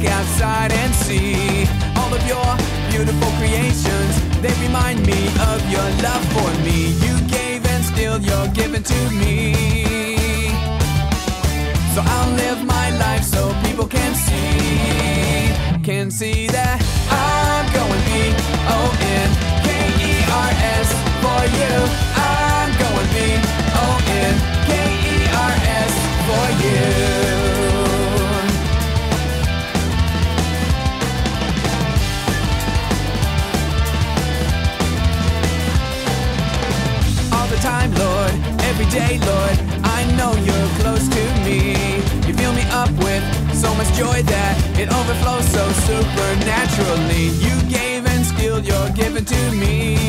outside and see all of your beautiful creations. They remind me of your love for me. You gave and still you're giving to me. So I'll live my life so people can see that I'm going B-O-N-K-E-R-S for you. I'm going B-O-N-K-E-R-S for you. Time, Lord, every day, Lord, I know you're close to me. You fill me up with so much joy that it overflows so supernaturally. You gave and still you're giving to me.